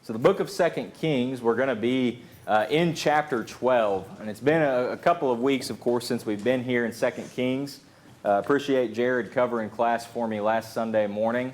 So the book of 2 Kings, we're going to be in chapter 12. And it's been a couple of weeks, of course, since we've been here in 2 Kings. Appreciate Jared covering class for me last Sunday morning.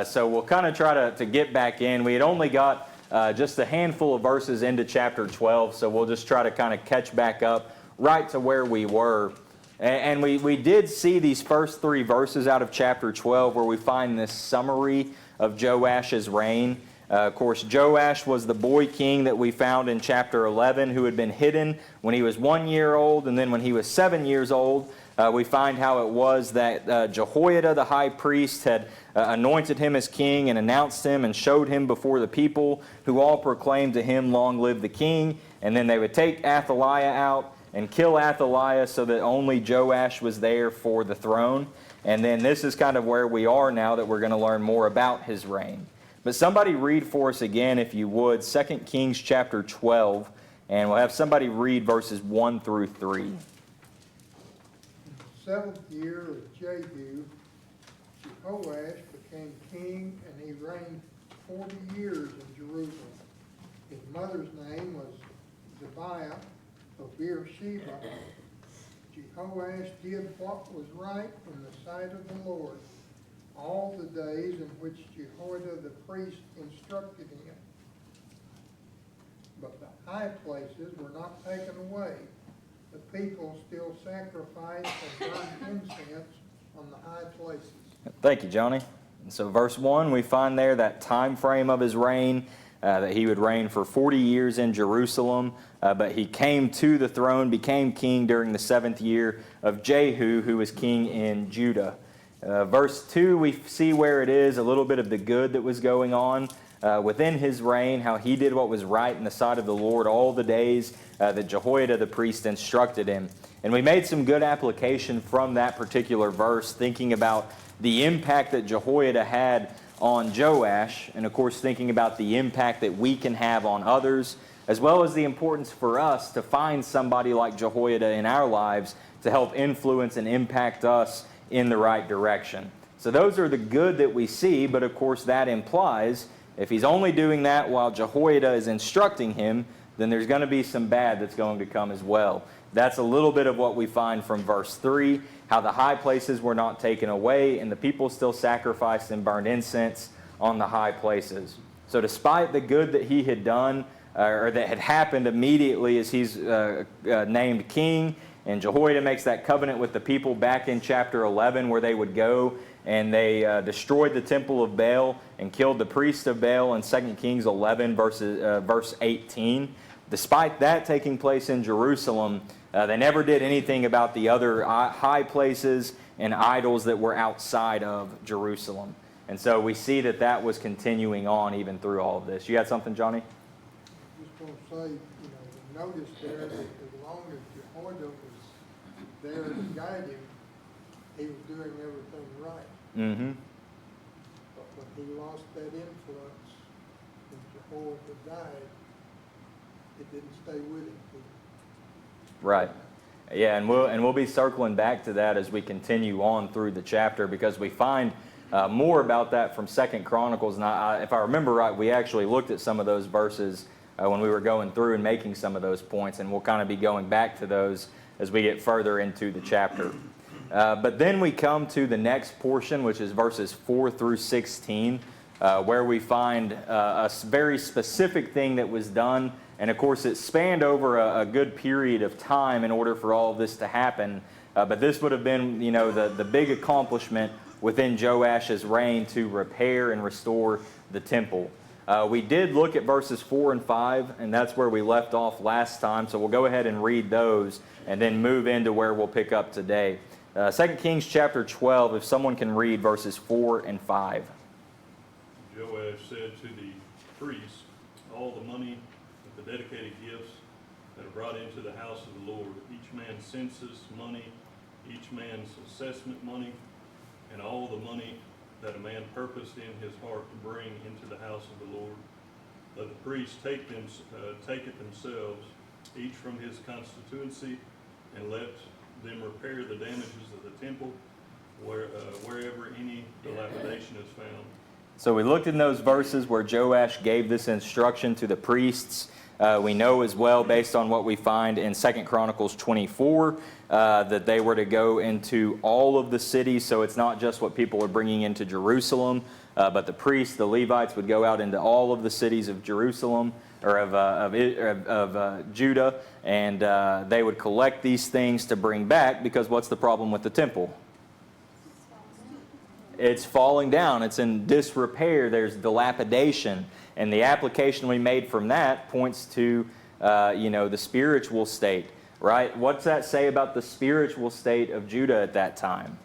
So we'll kind of try to get back in. We had only got just a handful of verses into chapter 12, so we'll just try to kind of catch back up right to where we were. And we did see these first three verses out of chapter 12 where we find this summary of Joash's reign. Of course, Joash was the boy king that we found in chapter 11 who had been hidden when he was 1 year old, and then when he was 7 years old, we find how it was that Jehoiada the high priest had anointed him as king and announced him and showed him before the people, who all proclaimed to him, "Long live the king." And then they would take Athaliah out and kill Athaliah so that only Joash was there for the throne. And then this is kind of where we are now that we're going to learn more about his reign. But somebody read for us again, if you would, 2 Kings chapter 12, and we'll have somebody read verses 1 through 3. In the 7th year of Jehu, Jehoash became king, and he reigned 40 years in Jerusalem. His mother's name was Zebiah of Beersheba. Jehoash did what was right in the sight of the Lord all the days in which Jehoiada the priest instructed him. But the high places were not taken away. The people still sacrificed and burned incense on the high places. Thank you, Johnny. And so verse 1, we find there that time frame of his reign, that he would reign for 40 years in Jerusalem, but he came to the throne, became king during the 7th year of Jehu, who was king in Judah. Verse 2, we see where it is, a little bit of the good that was going on within his reign, how he did what was right in the sight of the Lord all the days that Jehoiada the priest instructed him. And we made some good application from that particular verse, thinking about the impact that Jehoiada had on Joash, and of course thinking about the impact that we can have on others, as well as the importance for us to find somebody like Jehoiada in our lives to help influence and impact us in the right direction. So those are the good that we see, but of course that implies if he's only doing that while Jehoiada is instructing him, then there's going to be some bad that's going to come as well. That's a little bit of what we find from verse 3, how the high places were not taken away and the people still sacrificed and burned incense on the high places. So despite the good that he had done, or that had happened immediately as he's named king, and Jehoiada makes that covenant with the people back in chapter 11 where they would go and they destroyed the temple of Baal and killed the priest of Baal in 2 Kings 11 verse 18. Despite that taking place in Jerusalem, they never did anything about the other high places and idols that were outside of Jerusalem. And so we see that that was continuing on even through all of this. You had something, Johnny? I just want to say, notice there that as long as Jehoiada was there to guide him, he was doing everything right. Mm-hmm. But when he lost that influence and Jehoiada died, it didn't stay with him. Right. Yeah, and we'll be circling back to that as we continue on through the chapter, because we find more about that from 2 Chronicles. And if I remember right, we actually looked at some of those verses when we were going through and making some of those points, and we'll kind of be going back to those as we get further into the chapter. But then we come to the next portion, which is verses 4 through 16, where we find a very specific thing that was done. And of course, it spanned over a good period of time in order for all of this to happen. But this would have been, the big accomplishment within Joash's reign to repair and restore the temple. We did look at verses 4 and 5, and that's where we left off last time. So we'll go ahead and read those and then move into where we'll pick up today. 2 Kings chapter 12, if someone can read verses 4 and 5. Joash said to the priests, all the money of the dedicated gifts that are brought into the house of the Lord, each man's census money, each man's assessment money, and all the money that a man purposed in his heart to bring into the house of the Lord. Let the priests take it themselves, each from his constituency, and let them repair the damages of the temple wherever any dilapidation is found. So we looked in those verses where Joash gave this instruction to the priests. We know as well, based on what we find in 2 Chronicles 24, that they were to go into all of the cities. So it's not just what people are bringing into Jerusalem, but the priests, the Levites, would go out into all of the cities of Jerusalem, or of Judah, and they would collect these things to bring back, because what's the problem with the temple? It's falling down. It's in disrepair. There's dilapidation. And the application we made from that points to, the spiritual state, right? What's that say about the spiritual state of Judah at that time?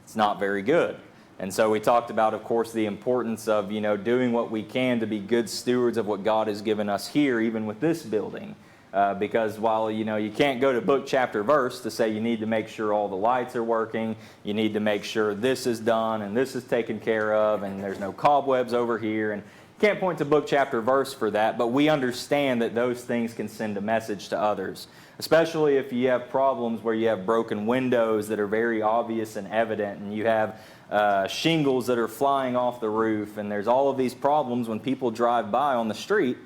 It's not very good. And so we talked about, of course, the importance of, doing what we can to be good stewards of what God has given us here, even with this building. Because while, you can't go to book, chapter, verse to say you need to make sure all the lights are working, you need to make sure this is done and this is taken care of and there's no cobwebs over here. And you can't point to book, chapter, verse for that, but we understand that those things can send a message to others. Especially if you have problems where you have broken windows that are very obvious and evident, and you have shingles that are flying off the roof, and there's all of these problems when people drive by on the street.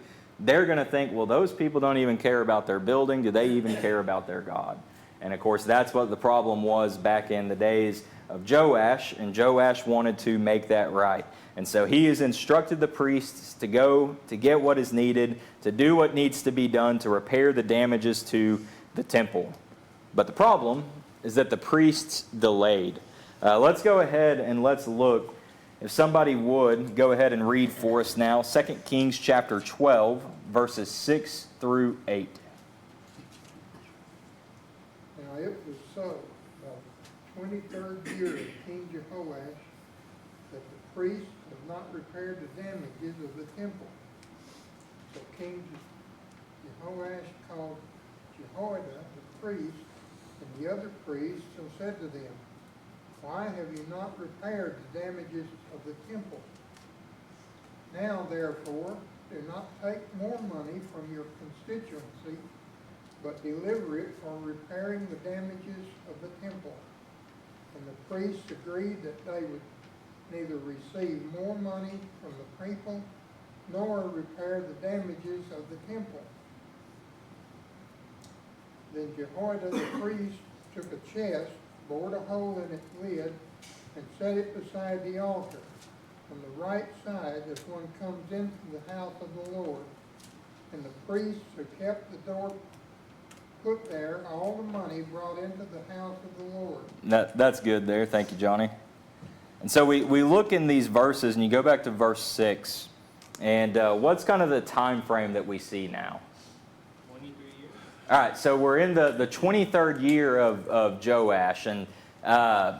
They're going to think, well, those people don't even care about their building. Do they even care about their God? And of course, that's what the problem was back in the days of Joash, and Joash wanted to make that right. And so he has instructed the priests to go to get what is needed, to do what needs to be done to repair the damages to the temple. But the problem is that the priests delayed. Let's go ahead and let's look. If somebody would, go ahead and read for us now 2 Kings chapter 12, verses 6 through 8. Now it was so, the 23rd year of King Jehoash, that the priests had not repaired the damages of the temple. So King Jehoash called Jehoiada the priest and the other priests and said to them, "Why have you not repaired the damages of the temple? Now, therefore, do not take more money from your constituency, but deliver it for repairing the damages of the temple." And the priests agreed that they would neither receive more money from the people nor repair the damages of the temple. Then Jehoiada the priest took a chest, bored a hole in its lid, and set it beside the altar, on the right side as one comes into the house of the Lord. And the priests who kept the door put there all the money brought into the house of the Lord. That's good there. Thank you, Johnny. And so we look in these verses, and you go back to verse 6, and what's kind of the time frame that we see now? 23 years. All right, so we're in the 23rd year of Joash, and I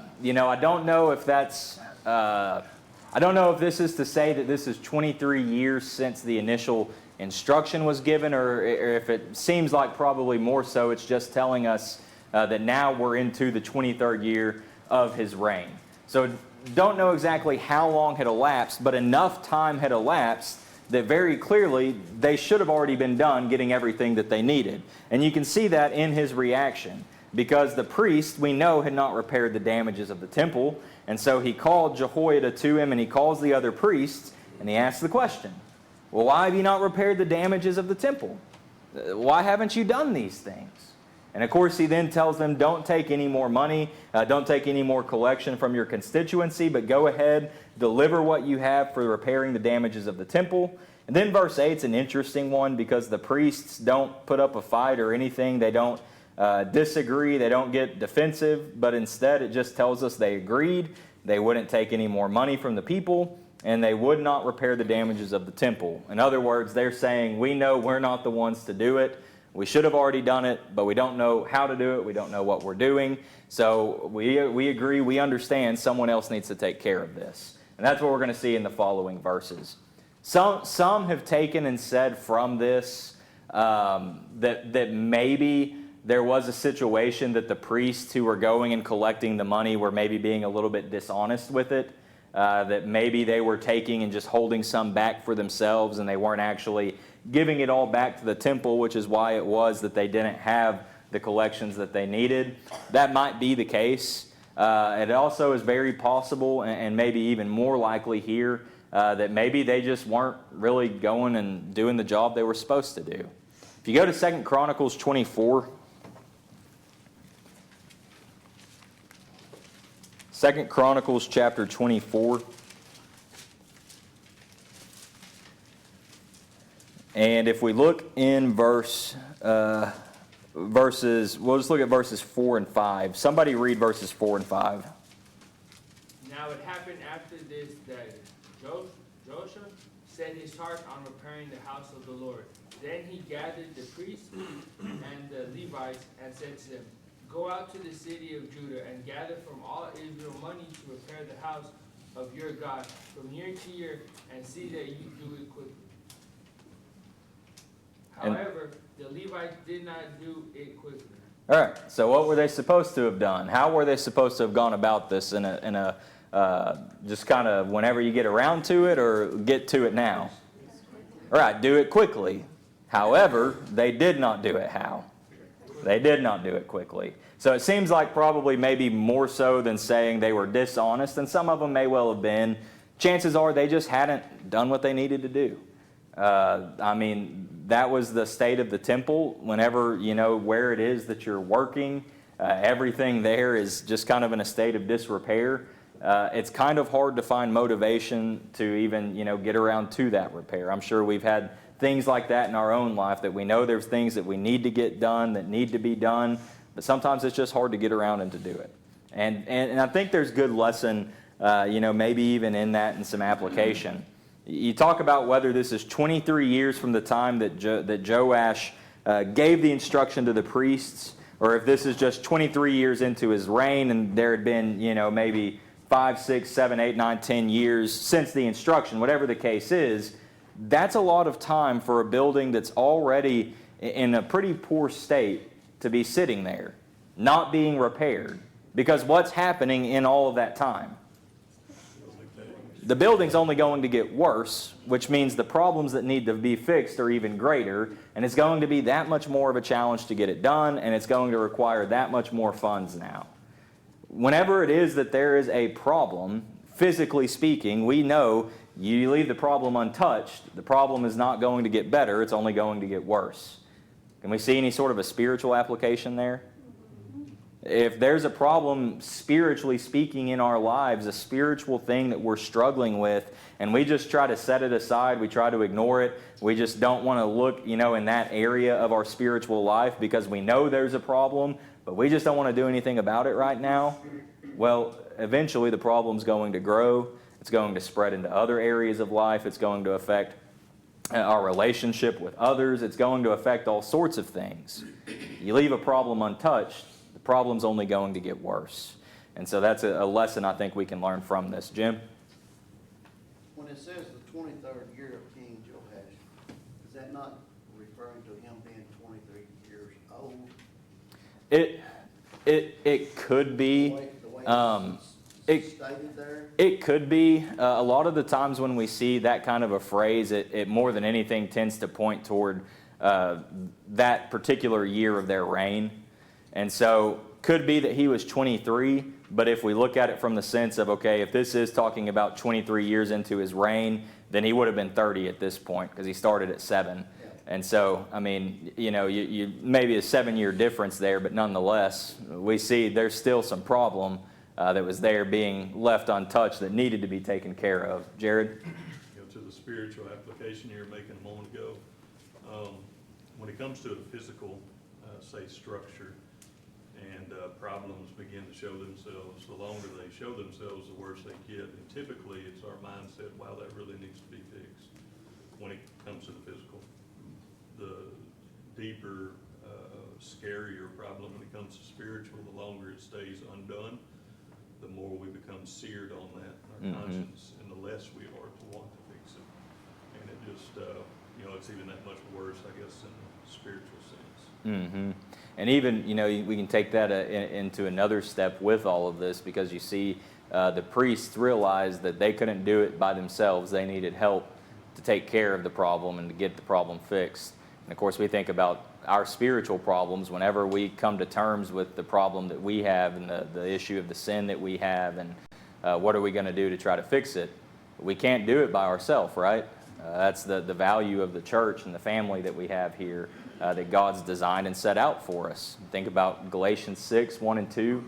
don't know if that's I don't know if this is to say that this is 23 years since the initial instruction was given, or if it seems like probably more so it's just telling us that now we're into the 23rd year of his reign. So don't know exactly how long had elapsed, but enough time had elapsed that very clearly they should have already been done getting everything that they needed. And you can see that in his reaction, because the priest, we know, had not repaired the damages of the temple. And so he called Jehoiada to him, and he calls the other priests, and he asks the question, well, why have you not repaired the damages of the temple? Why haven't you done these things? And of course, he then tells them, don't take any more money, don't take any more collection from your constituency, but go ahead, deliver what you have for repairing the damages of the temple. And then verse 8 is an interesting one, because the priests don't put up a fight or anything. They don't disagree. They don't get defensive, but instead it just tells us they agreed. They wouldn't take any more money from the people, and they would not repair the damages of the temple. In other words, they're saying, we know we're not the ones to do it. We should have already done it, but we don't know how to do it. We don't know what we're doing. So we agree, we understand someone else needs to take care of this. And that's what we're going to see in the following verses. Some have taken and said from this that maybe there was a situation that the priests who were going and collecting the money were maybe being a little bit dishonest with it. That maybe they were taking and just holding some back for themselves, and they weren't actually giving it all back to the temple, which is why it was that they didn't have the collections that they needed. That might be the case. It also is very possible, and maybe even more likely here, that maybe they just weren't really going and doing the job they were supposed to do. If you go to 2 Chronicles 24, 2 Chronicles chapter 24, and if we look in we'll just look at verses 4 and 5. Somebody read verses 4 and 5. Now it happened after this that Joshua set his heart on repairing the house of the Lord. Then he gathered the priests and the Levites and said to them, Go out to the city of Judah and gather from all Israel money to repair the house of your God from year to year, and see that you do it quickly. However, the Levites did not do it quickly. All right, so what were they supposed to have done? How were they supposed to have gone about this in a just kind of whenever you get around to it, or get to it now? All right, do it quickly. However, they did not do it how? They did not do it quickly. So it seems like probably maybe more so than saying they were dishonest, and some of them may well have been. Chances are they just hadn't done what they needed to do. I mean, that was the state of the temple. Whenever, where it is that you're working, everything there is just kind of in a state of disrepair. It's kind of hard to find motivation to even, get around to that repair. I'm sure we've had things like that in our own life, that we know there's things that we need to get done, that need to be done, but sometimes it's just hard to get around and to do it. And I think there's good lesson, maybe even in that and some application. You talk about whether this is 23 years from the time that Joash gave the instruction to the priests, or if this is just 23 years into his reign and there had been, maybe 5, 6, 7, 8, 9, 10 years since the instruction, whatever the case is. That's a lot of time for a building that's already in a pretty poor state to be sitting there, not being repaired. Because what's happening in all of that time? The building's only going to get worse, which means the problems that need to be fixed are even greater, and it's going to be that much more of a challenge to get it done, and it's going to require that much more funds now. Whenever it is that there is a problem, physically speaking, we know you leave the problem untouched, the problem is not going to get better, it's only going to get worse. Can we see any sort of a spiritual application there? If there's a problem, spiritually speaking, in our lives, a spiritual thing that we're struggling with, and we just try to set it aside, we try to ignore it, we just don't want to look, in that area of our spiritual life because we know there's a problem, but we just don't want to do anything about it right now, well, eventually the problem's going to grow. It's going to spread into other areas of life. It's going to affect our relationship with others. It's going to affect all sorts of things. You leave a problem untouched, the problem's only going to get worse. And so that's a lesson I think we can learn from this. Jim? When it says the 23rd year of King Joash, is that not referring to him being 23 years old? It could be. It's stated there? It could be. A lot of the times when we see that kind of a phrase, it more than anything tends to point toward that particular year of their reign. And so could be that he was 23, but if we look at it from the sense of, okay, if this is talking about 23 years into his reign, then he would have been 30 at this point because he started at 7. Yeah. And so, I mean, you maybe a 7-year difference there, but nonetheless, we see there's still some problem that was there being left untouched that needed to be taken care of. Jared? To the spiritual application you were making a moment ago, when it comes to the physical, say, structure, and problems begin to show themselves, the longer they show themselves, the worse they get. And typically, it's our mindset, wow, that really needs to be fixed when it comes to the physical. The deeper, scarier problem when it comes to spiritual, the longer it stays undone, the more we become seared on that in our conscience, and the less we are to want to fix it. And it just, it's even that much worse, I guess, in the spiritual sense. Mm-hmm. And even, we can take that into another step with all of this, because you see the priests realized that they couldn't do it by themselves. They needed help to take care of the problem and to get the problem fixed. And of course, we think about our spiritual problems whenever we come to terms with the problem that we have and the issue of the sin that we have, and what are we going to do to try to fix it. we can't do it by ourselves, right? That's the value of the church and the family that we have here, that God's designed and set out for us. Think about Galatians 6, 1 and 2.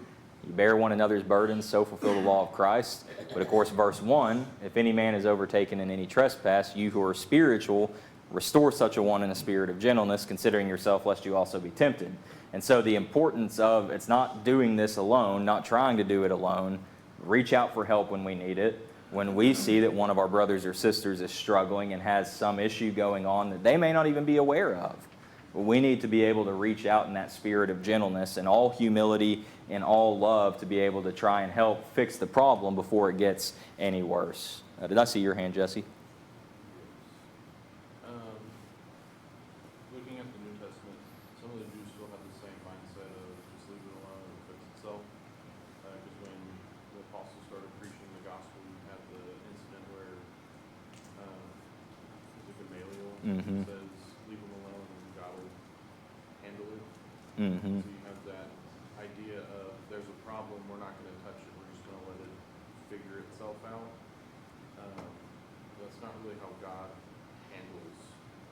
You bear one another's burdens, so fulfill the law of Christ. But of course, verse 1, if any man is overtaken in any trespass, you who are spiritual, restore such a one in a spirit of gentleness, considering yourself, lest you also be tempted. And so the importance of, it's not doing this alone, not trying to do it alone. Reach out for help when we need it. When we see that one of our brothers or sisters is struggling and has some issue going on that they may not even be aware of, we need to be able to reach out in that spirit of gentleness and all humility and all love to be able to try and help fix the problem before it gets any worse. Did I see your hand, Jesse? Looking at the New Testament, some of the Jews still have the same mindset of just leave it alone and fix itself. Because when the apostles started preaching the gospel, you had the incident where McElyea says, leave them alone and God will handle it. So you have that idea of there's a problem, we're not going to touch it, we're just going to let it figure itself out. That's not really how God handles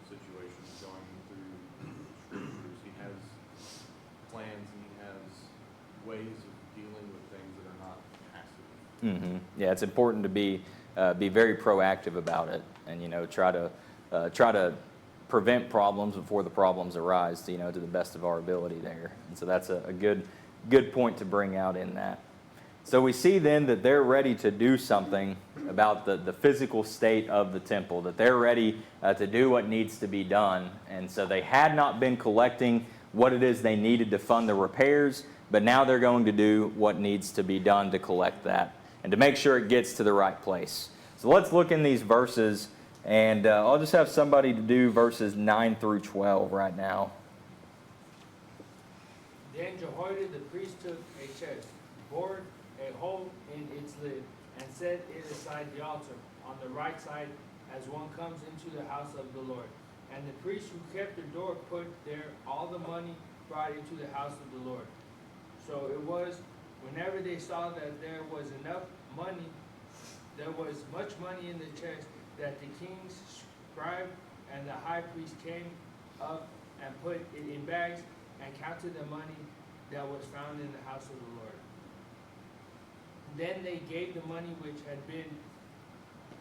situations going through scriptures. He has plans and he has ways of dealing with things that are not passive. Yeah, it's important to be very proactive about it, and try to prevent problems before the problems arise. To the best of our ability there, and so that's a good point to bring out in that. So we see then that they're ready to do something about the physical state of the temple, that they're ready to do what needs to be done. And so they had not been collecting what it is they needed to fund the repairs, but now they're going to do what needs to be done to collect that and to make sure it gets to the right place. So let's look in these verses, and I'll just have somebody to do verses 9 through 12 right now. Then Jehoiada the priest took a chest, bored a hole in its lid, and set it aside the altar, on the right side as one comes into the house of the Lord. And the priest who kept the door put there all the money brought into the house of the Lord. So it was, whenever they saw that there was enough money, there was much money in the chest, that the king's scribe and the high priest came up and put it in bags and counted the money that was found in the house of the Lord. Then they gave the money which had been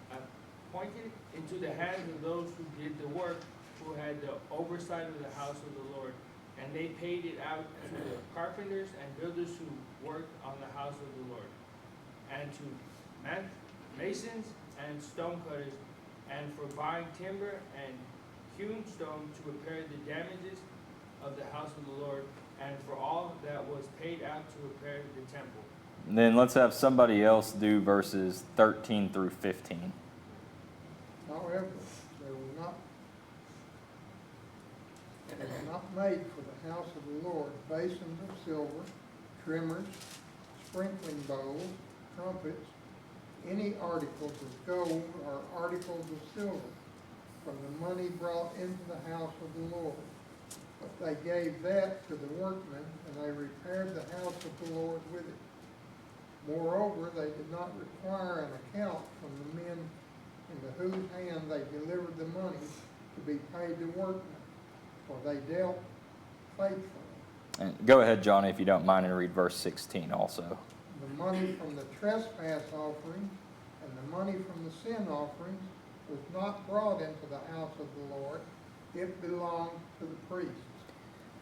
appointed into the hands of those who did the work, who had the oversight of the house of the Lord. And they paid it out to the carpenters and builders who worked on the house of the Lord, and to masons and stonecutters, and for buying timber and hewn stone to repair the damages of the house of the Lord, and for all that was paid out to repair the temple. And then let's have somebody else do verses 13 through 15. However, they were not made for the house of the Lord basins of silver, trimmers, sprinkling bowls, trumpets, any articles of gold or articles of silver from the money brought into the house of the Lord. But they gave that to the workmen, and they repaired the house of the Lord with it. Moreover, they did not require an account from the men into whose hand they delivered the money to be paid to workmen, for they dealt faithfully. And go ahead, Johnny, if you don't mind, and read verse 16 also. The money from the trespass offering and the money from the sin offerings was not brought into the house of the Lord. It belonged to the priests.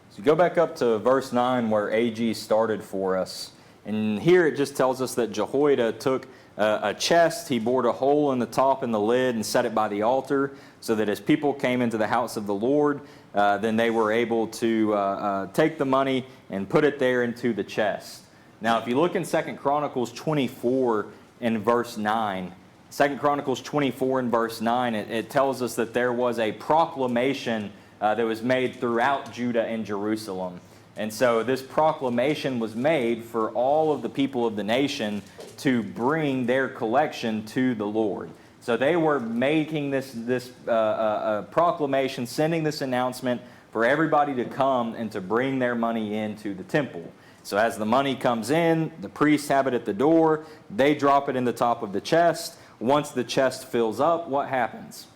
So go back up to verse 9 where AG started for us. And here it just tells us that Jehoiada took a chest, he bored a hole in the top and the lid and set it by the altar, so that as people came into the house of the Lord, then they were able to take the money and put it there into the chest. Now, if you look in 2 Chronicles 24 in verse 9, 2 Chronicles 24 in verse 9, it tells us that there was a proclamation that was made throughout Judah and Jerusalem. And so this proclamation was made for all of the people of the nation to bring their collection to the Lord. So they were making this proclamation, sending this announcement for everybody to come and to bring their money into the temple. So as the money comes in, the priests have it at the door, they drop it in the top of the chest. once the chest fills up, what happens?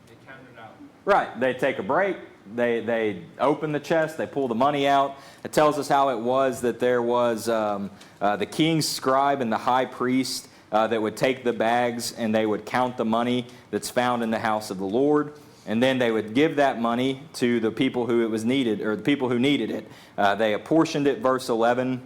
They count it out. Right, they take a break, they open the chest, they pull the money out. It tells us how it was that there was the king's scribe and the high priest that would take the bags and they would count the money that's found in the house of the Lord. And then they would give that money to the people who it was needed, or the people who needed it. They apportioned it, verse 11,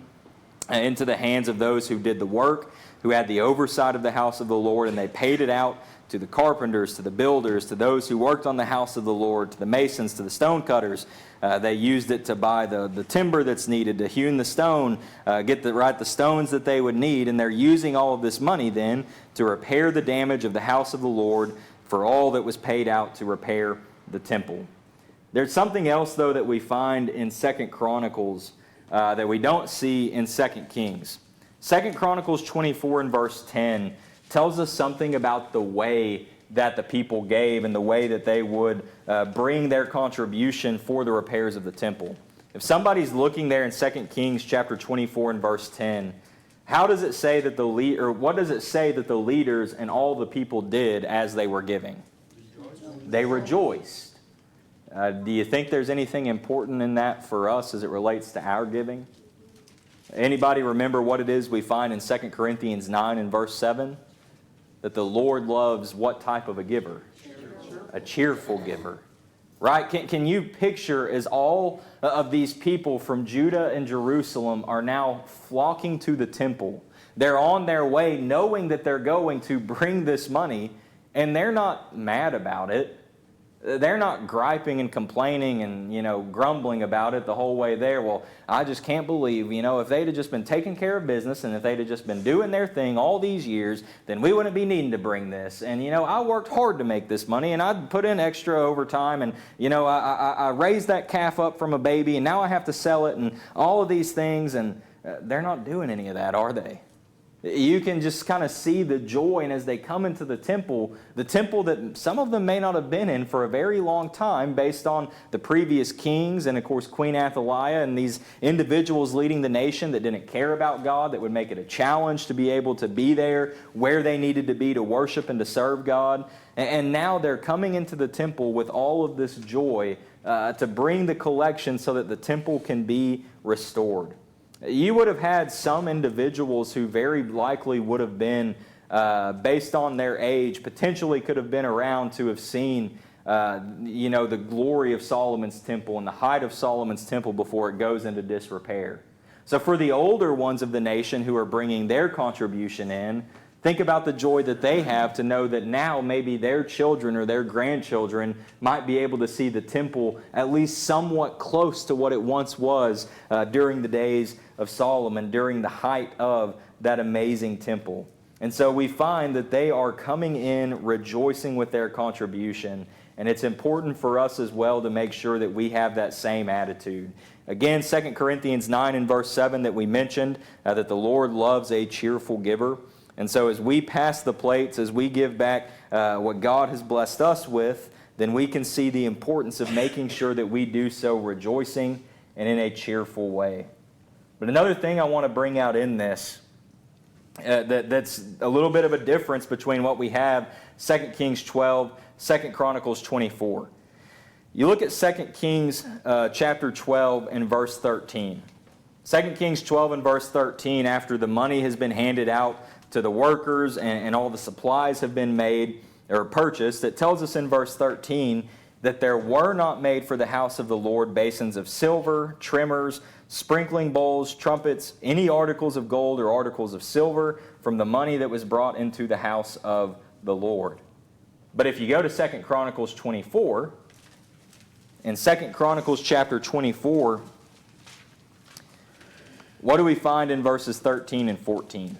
into the hands of those who did the work, who had the oversight of the house of the Lord, and they paid it out to the carpenters, to the builders, to those who worked on the house of the Lord, to the masons, to the stone cutters. They used it to buy the timber that's needed, to hew the stone, get the stones that they would need, and they're using all of this money then to repair the damage of the house of the Lord for all that was paid out to repair the temple. There's something else, though, that we find in 2 Chronicles that we don't see in 2 Kings. 2 Chronicles 24 and verse 10 tells us something about the way that the people gave and the way that they would bring their contribution for the repairs of the temple. If somebody's looking there in 2 Kings chapter 24 and verse 10, how does it say that what does it say that the leaders and all the people did as they were giving? They rejoiced. Do you think there's anything important in that for us as it relates to our giving? Anybody remember what it is we find in 2 Corinthians 9 and verse 7? That the Lord loves what type of a giver? A cheerful giver. Right? Can you picture as all of these people from Judah and Jerusalem are now flocking to the temple? They're on their way knowing that they're going to bring this money, and they're not mad about it. They're not griping and complaining and, grumbling about it the whole way there. Well, I just can't believe, if they'd have just been taking care of business and if they'd have just been doing their thing all these years, then we wouldn't be needing to bring this. And, I worked hard to make this money and I'd put in extra overtime and, I raised that calf up from a baby and now I have to sell it and all of these things. And they're not doing any of that, are they? You can just kind of see the joy, and as they come into the temple that some of them may not have been in for a very long time based on the previous kings and, of course, Queen Athaliah and these individuals leading the nation that didn't care about God, that would make it a challenge to be able to be there where they needed to be to worship and to serve God. And now they're coming into the temple with all of this joy to bring the collection so that the temple can be restored. You would have had some individuals who very likely would have been, based on their age, potentially could have been around to have seen, the glory of Solomon's temple and the height of Solomon's temple before it goes into disrepair. So for the older ones of the nation who are bringing their contribution in, think about the joy that they have to know that now maybe their children or their grandchildren might be able to see the temple at least somewhat close to what it once was during the days of Solomon, during the height of that amazing temple. And so we find that they are coming in rejoicing with their contribution. And it's important for us as well to make sure that we have that same attitude. Again, 2 Corinthians 9 and verse 7 that we mentioned, that the Lord loves a cheerful giver. And so as we pass the plates, as we give back what God has blessed us with, then we can see the importance of making sure that we do so rejoicing and in a cheerful way. But another thing I want to bring out in this, that's a little bit of a difference between what we have, 2 Kings 12, 2 Chronicles 24. You look at 2 Kings chapter 12 and verse 13. 2 Kings 12 and verse 13, after the money has been handed out to the workers and all the supplies have been made or purchased, it tells us in verse 13 that there were not made for the house of the Lord basins of silver, trimmers, sprinkling bowls, trumpets, any articles of gold or articles of silver from the money that was brought into the house of the Lord. But if you go to 2 Chronicles 24, in 2 Chronicles chapter 24, what do we find in verses 13 and 14?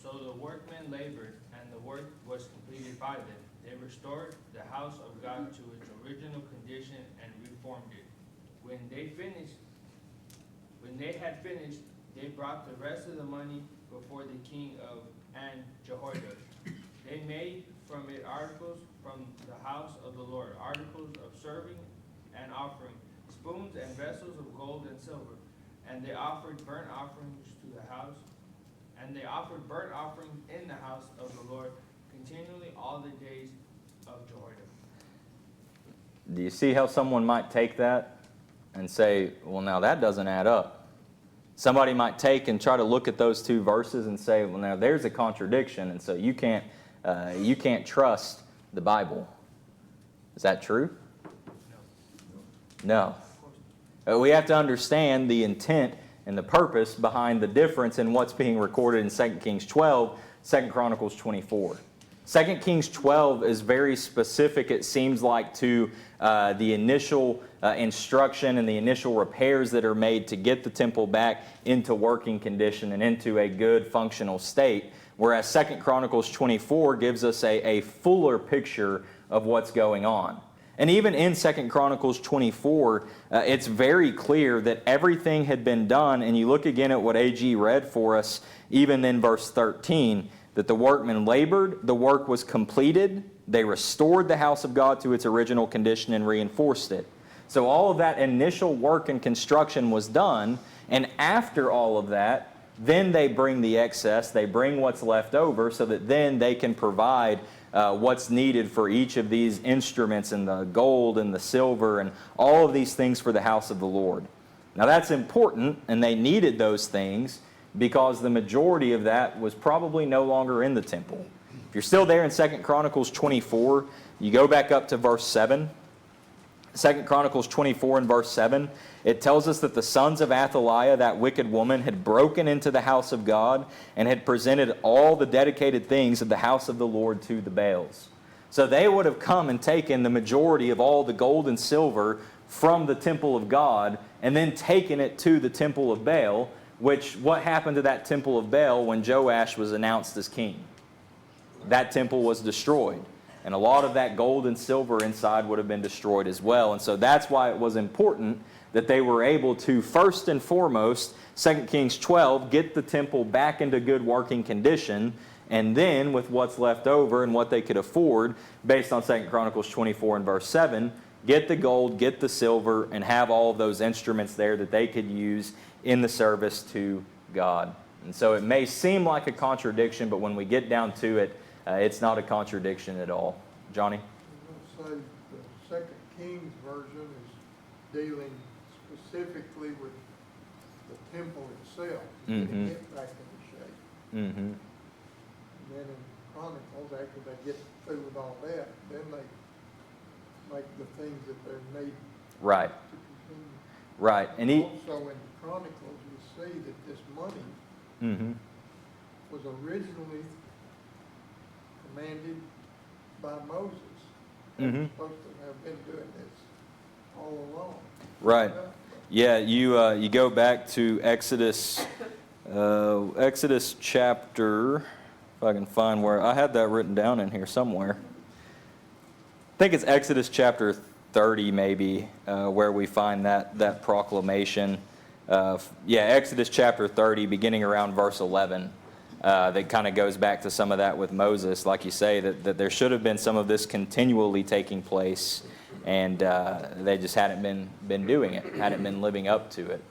So the workmen labored, and the work was completed by them. They restored the house of God to its original condition and reformed it. When they had finished, they brought the rest of the money before the king and Jehoiada. They made from it articles from the house of the Lord, articles of serving and offering, spoons and vessels of gold and silver. And they offered burnt offerings to the house, and they offered burnt offerings in the house of the Lord continually all the days of Jehoiada. Do you see how someone might take that and say, well, now that doesn't add up? Somebody might take and try to look at those two verses and say, well, now there's a contradiction, and so you can't trust the Bible. Is that true? No. We have to understand the intent and the purpose behind the difference in what's being recorded in 2 Kings 12, 2 Chronicles 24. 2 Kings 12 is very specific, it seems like, to the initial instruction and the initial repairs that are made to get the temple back into working condition and into a good functional state, whereas 2 Chronicles 24 gives us a fuller picture of what's going on. And even in 2 Chronicles 24, it's very clear that everything had been done, and you look again at what A.G. read for us, even in verse 13, that the workmen labored, the work was completed, they restored the house of God to its original condition and reinforced it. So all of that initial work and construction was done, and after all of that, then they bring the excess, they bring what's left over, so that then they can provide what's needed for each of these instruments, and the gold and the silver and all of these things for the house of the Lord. Now that's important, and they needed those things because the majority of that was probably no longer in the temple. If you're still there in 2 Chronicles 24, you go back up to verse 7. 2 Chronicles 24 and verse 7, it tells us that the sons of McElyea, that wicked woman, had broken into the house of God and had presented all the dedicated things of the house of the Lord to the Baals. So they would have come and taken the majority of all the gold and silver from the temple of God and then taken it to the temple of Baal, which, what happened to that temple of Baal when Joash was announced as king? That temple was destroyed. And a lot of that gold and silver inside would have been destroyed as well. And so that's why it was important that they were able to, first and foremost, 2 Kings 12, get the temple back into good working condition, and then with what's left over and what they could afford, based on 2 Chronicles 24 and verse 7, get the gold, get the silver, and have all of those instruments there that they could use in the service to God. And so it may seem like a contradiction, but when we get down to it, it's not a contradiction at all. Johnny? I'm going to say the Second Kings version is dealing specifically with the temple itself, getting it back into shape. Mm-hmm. And then in Chronicles, after they get through with all that, then they make the things that they're made Right. to continue. Right. And Also in Chronicles, you see that this money mm-hmm. was originally commanded by Moses. He was supposed to have been doing this all along. Right. Yeah, you go back to Exodus chapter, if I can find where, I had that written down in here somewhere. I think it's Exodus chapter 30 maybe, where we find that proclamation. Exodus chapter 30, beginning around verse 11. That kind of goes back to some of that with Moses, like you say, that there should have been some of this continually taking place, and they just hadn't been doing it, hadn't been living up to it.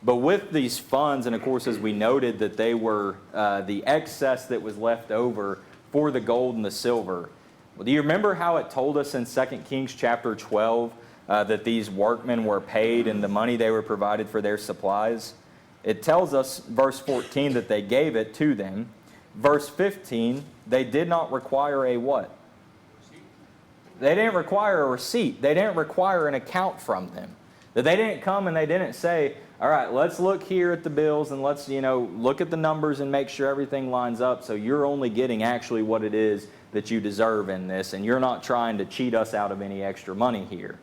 But with these funds, and of course as we noted that they were the excess that was left over for the gold and the silver. Well, do you remember how it told us in 2 Kings chapter 12 that these workmen were paid and the money they were provided for their supplies? It tells us, verse 14, that they gave it to them. Verse 15, they did not require a what? They didn't require a receipt. They didn't require an account from them. That they didn't come and they didn't say, all right, let's look here at the bills and let's, look at the numbers and make sure everything lines up so you're only getting actually what it is that you deserve in this, and you're not trying to cheat us out of any extra money here.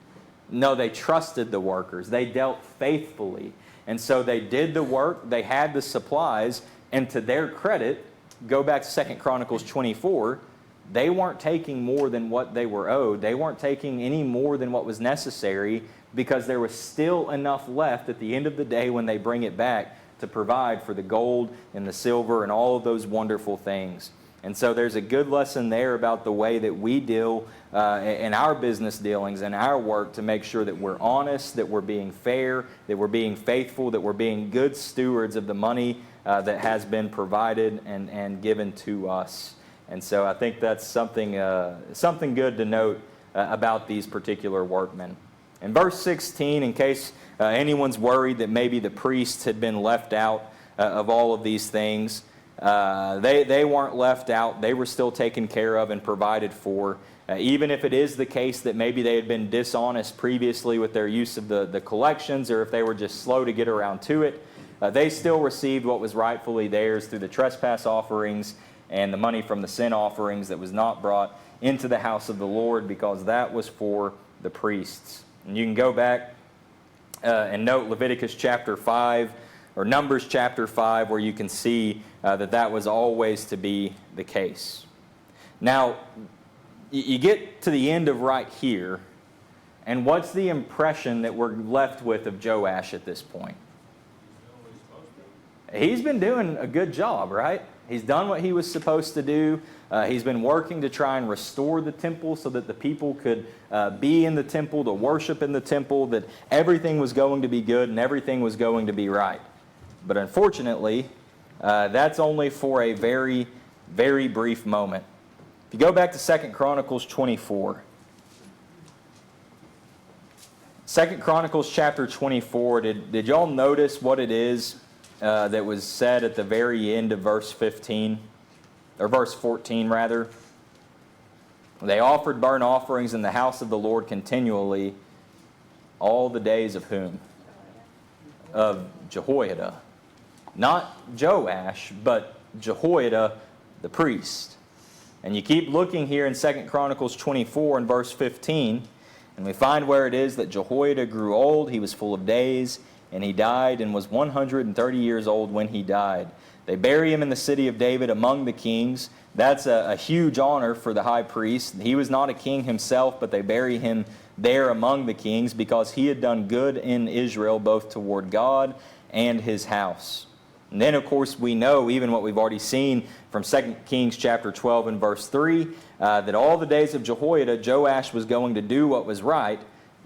No, they trusted the workers. They dealt faithfully. And so they did the work, they had the supplies, and to their credit, go back to 2 Chronicles 24, they weren't taking more than what they were owed. They weren't taking any more than what was necessary because there was still enough left at the end of the day when they bring it back to provide for the gold and the silver and all of those wonderful things. And so there's a good lesson there about the way that we deal in our business dealings and our work to make sure that we're honest, that we're being fair, that we're being faithful, that we're being good stewards of the money that has been provided and given to us. And so I think that's something good to note about these particular workmen. In verse 16, in case anyone's worried that maybe the priests had been left out of all of these things, they weren't left out. They were still taken care of and provided for. Even if it is the case that maybe they had been dishonest previously with their use of the collections, or if they were just slow to get around to it, they still received what was rightfully theirs through the trespass offerings and the money from the sin offerings that was not brought into the house of the Lord, because that was for the priests. And you can go back and note Leviticus chapter 5 or Numbers chapter 5, where you can see that was always to be the case. Now, you get to the end of right here, and what's the impression that we're left with of Joash at this point? He's been doing a good job, right? He's done what he was supposed to do. He's been working to try and restore the temple so that the people could be in the temple, to worship in the temple, that everything was going to be good and everything was going to be right. But unfortunately, that's only for a very, very brief moment. If you go back to 2 Chronicles 24. 2 Chronicles chapter 24, did y'all notice what it is that was said at the very end of verse 15? Or verse 14, rather. They offered burnt offerings in the house of the Lord continually all the days of whom? Of Jehoiada. Not Joash, but Jehoiada the priest. And you keep looking here in 2 Chronicles 24 and verse 15, and we find where it is that Jehoiada grew old, he was full of days, and he died and was 130 years old when he died. They bury him in the city of David among the kings. That's a huge honor for the high priest. He was not a king himself, but they bury him there among the kings because he had done good in Israel, both toward God and his house. And then, of course, we know, even what we've already seen from 2 Kings chapter 12 and verse 3, that all the days of Jehoiada, Joash was going to do what was right,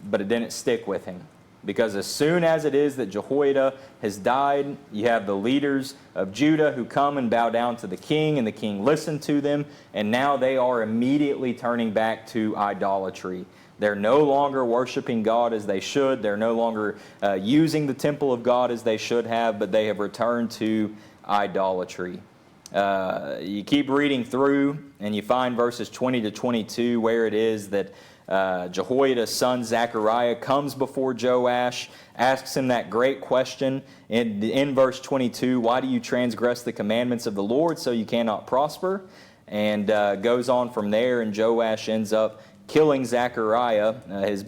but it didn't stick with him. Because as soon as it is that Jehoiada has died, you have the leaders of Judah who come and bow down to the king, and the king listened to them, and now they are immediately turning back to idolatry. They're no longer worshiping God as they should. They're no longer using the temple of God as they should have, but they have returned to idolatry. You keep reading through, and you find verses 20 to 22 where it is that Jehoiada's son Zechariah comes before Joash, asks him that great question in verse 22, why do you transgress the commandments of the Lord so you cannot prosper? And goes on from there, and Joash ends up killing Zechariah, his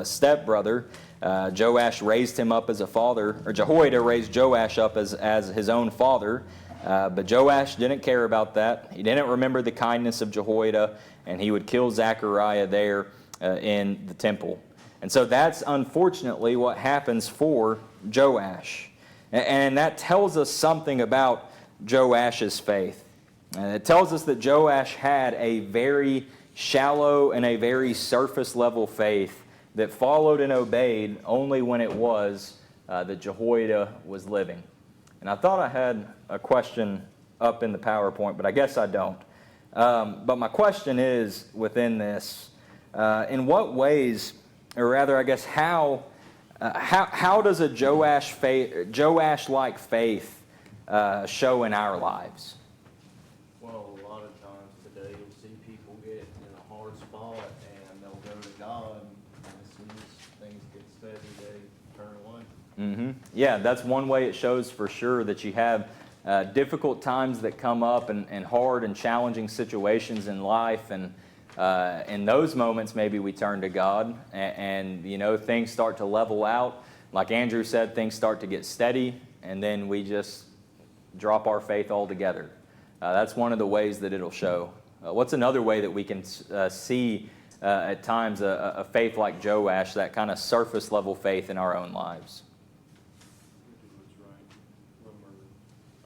stepbrother. Joash raised him up as a father, or Jehoiada raised Joash up as his own father. But Joash didn't care about that. He didn't remember the kindness of Jehoiada, and he would kill Zechariah there in the temple. And so that's unfortunately what happens for Joash. And that tells us something about Joash's faith. It tells us that Joash had a very shallow and a very surface level faith that followed and obeyed only when it was that Jehoiada was living. And I thought I had a question up in the PowerPoint, but I guess I don't. But my question is, within this, in what ways, or rather I guess how does a Joash-like faith show in our lives? Well, a lot of times today you'll see people get in a hard spot and they'll go to God, and as soon as things get steady, they turn away. Mm-hmm. Yeah, that's one way it shows for sure that you have difficult times that come up and hard and challenging situations in life, and in those moments maybe we turn to God and you know, things start to level out. Like Andrew said, things start to get steady, and then we just drop our faith altogether. That's one of the ways that it'll show. What's another way that we can see at times a faith like Joash, that kind of surface level faith in our own lives? We do what's right when we're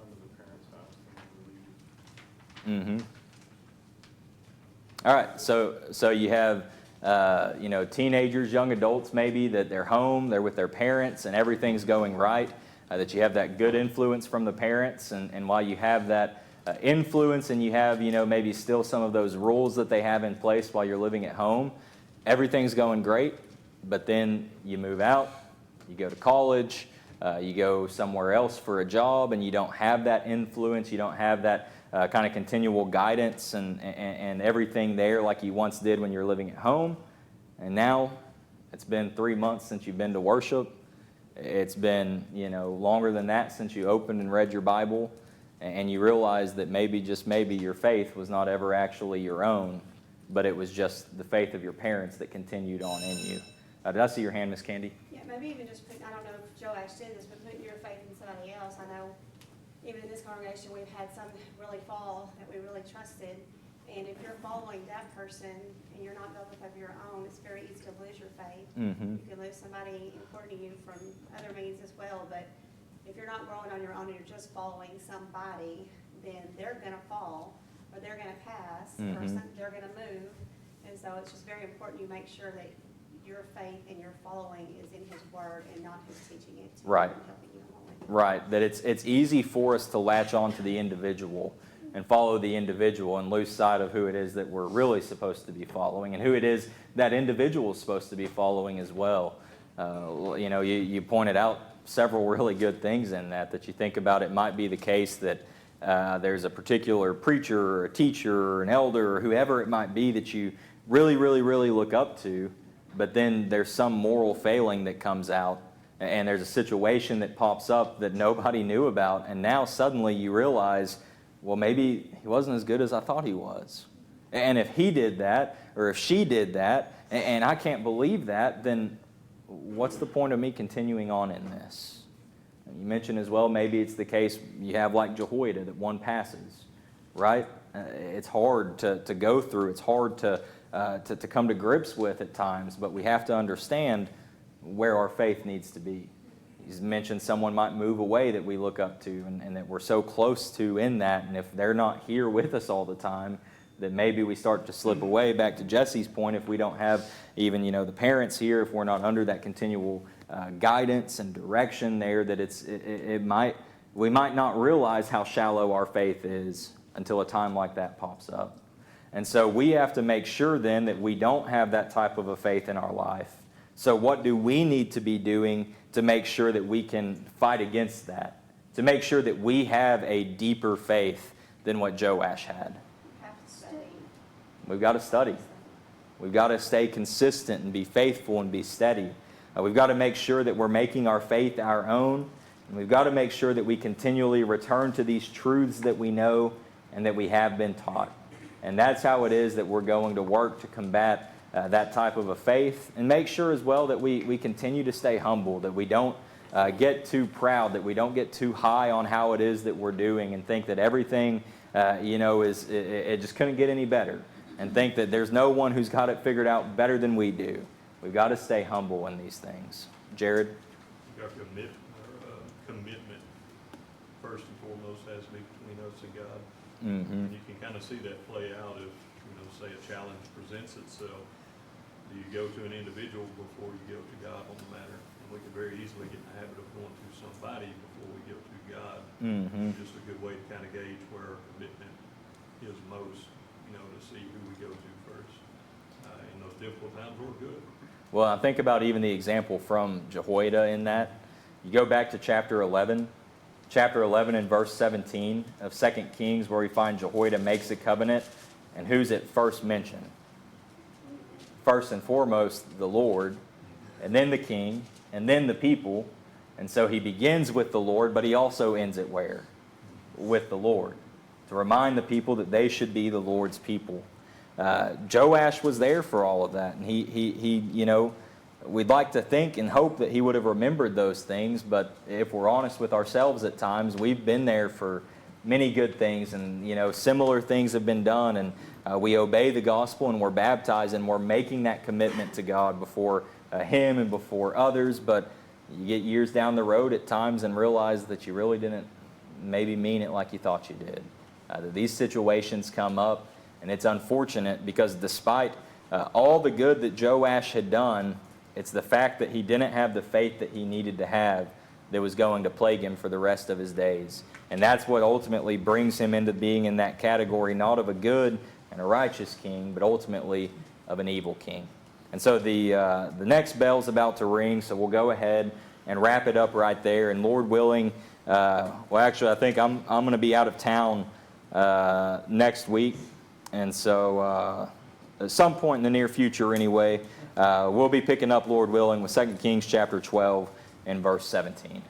under the parents' house and when we leave. Mm-hmm. All right, so you have teenagers, young adults maybe, that they're home, they're with their parents, and everything's going right. That you have that good influence from the parents, and while you have that influence, and you have maybe still some of those rules that they have in place while you're living at home, everything's going great. But then you move out, you go to college, you go somewhere else for a job, and you don't have that influence, you don't have that kind of continual guidance and everything there like you once did when you were living at home. And now it's been 3 months since you've been to worship. It's been longer than that since you opened and read your Bible, and you realize that maybe, just maybe, your faith was not ever actually your own, but it was just the faith of your parents that continued on in you. Did I see your hand, Miss Candy? Yeah, maybe even just put, I don't know if Joash did this, but putting your faith in somebody else. I know even in this congregation, we've had some really fall that we really trusted. And if you're following that person and you're not built up of your own, it's very easy to lose your faith. Mm-hmm. You can lose somebody important to you from other means as well. But if you're not growing on your own and you're just following somebody, then they're going to fall, or they're going to pass, or they're going to move. And so it's just very important you make sure that your faith and your following is in His Word and not His teaching it to Right. you and helping you along with it. Right, that it's easy for us to latch on to the individual and follow the individual and lose sight of who it is that we're really supposed to be following, and who it is that individual is supposed to be following as well. You pointed out several really good things in that you think about. It might be the case that there's a particular preacher or a teacher or an elder or whoever it might be that you really, really, really look up to, but then there's some moral failing that comes out, and there's a situation that pops up that nobody knew about, and now suddenly you realize, well, maybe he wasn't as good as I thought he was. And if he did that, or if she did that, and I can't believe that, then what's the point of me continuing on in this? And you mentioned as well, maybe it's the case you have like Jehoiada, that one passes, right? It's hard to go through. It's hard to come to grips with at times, but we have to understand where our faith needs to be. He's mentioned someone might move away that we look up to and that we're so close to in that, and if they're not here with us all the time, that maybe we start to slip away. Back to Jesse's point, if we don't have even the parents here, if we're not under that continual guidance and direction there, that we might not realize how shallow our faith is until a time like that pops up. And so we have to make sure then that we don't have that type of a faith in our life. So what do we need to be doing to make sure that we can fight against that? To make sure that we have a deeper faith than what Joash had? Have to study. We've got to study. We've got to stay consistent and be faithful and be steady. We've got to make sure that we're making our faith our own. And we've got to make sure that we continually return to these truths that we know and that we have been taught. And that's how it is that we're going to work to combat that type of a faith, and make sure as well that we continue to stay humble, that we don't get too proud, that we don't get too high on how it is that we're doing and think that everything it just couldn't get any better, and think that there's no one who's got it figured out better than we do. We've got to stay humble in these things. Jared? Our commitment, first and foremost, has to be between us and God. Mm-hmm. And you can kind of see that play out if, say a challenge presents itself. Do you go to an individual before you go to God on the matter? And we can very easily get in the habit of going to somebody before we go to God. Mm-hmm. Just a good way to kind of gauge where our commitment is most, to see who we go to first. In those difficult times, we're good. Well, I think about even the example from Jehoiada in that. You go back to chapter 11. Chapter 11 and verse 17 of 2 Kings, where we find Jehoiada makes a covenant. And who's it first mentioned? First and foremost, the Lord, and then the king, and then the people. And so he begins with the Lord, but he also ends it where? With the Lord, to remind the people that they should be the Lord's people. Joash was there for all of that, and he we'd like to think and hope that he would have remembered those things, but if we're honest with ourselves at times, we've been there for many good things, and similar things have been done, and we obey the gospel and we're baptized and we're making that commitment to God before Him and before others, but you get years down the road at times and realize that you really didn't maybe mean it like you thought you did. that these situations come up, and it's unfortunate because despite all the good that Joash had done, it's the fact that he didn't have the faith that he needed to have that was going to plague him for the rest of his days. And that's what ultimately brings him into being in that category, not of a good and a righteous king, but ultimately of an evil king. And so the next bell's about to ring, so we'll go ahead and wrap it up right there. And Lord willing, well, actually, I think I'm going to be out of town next week. And so at some point in the near future anyway, we'll be picking up, Lord willing, with 2 Kings chapter 12 and verse 17.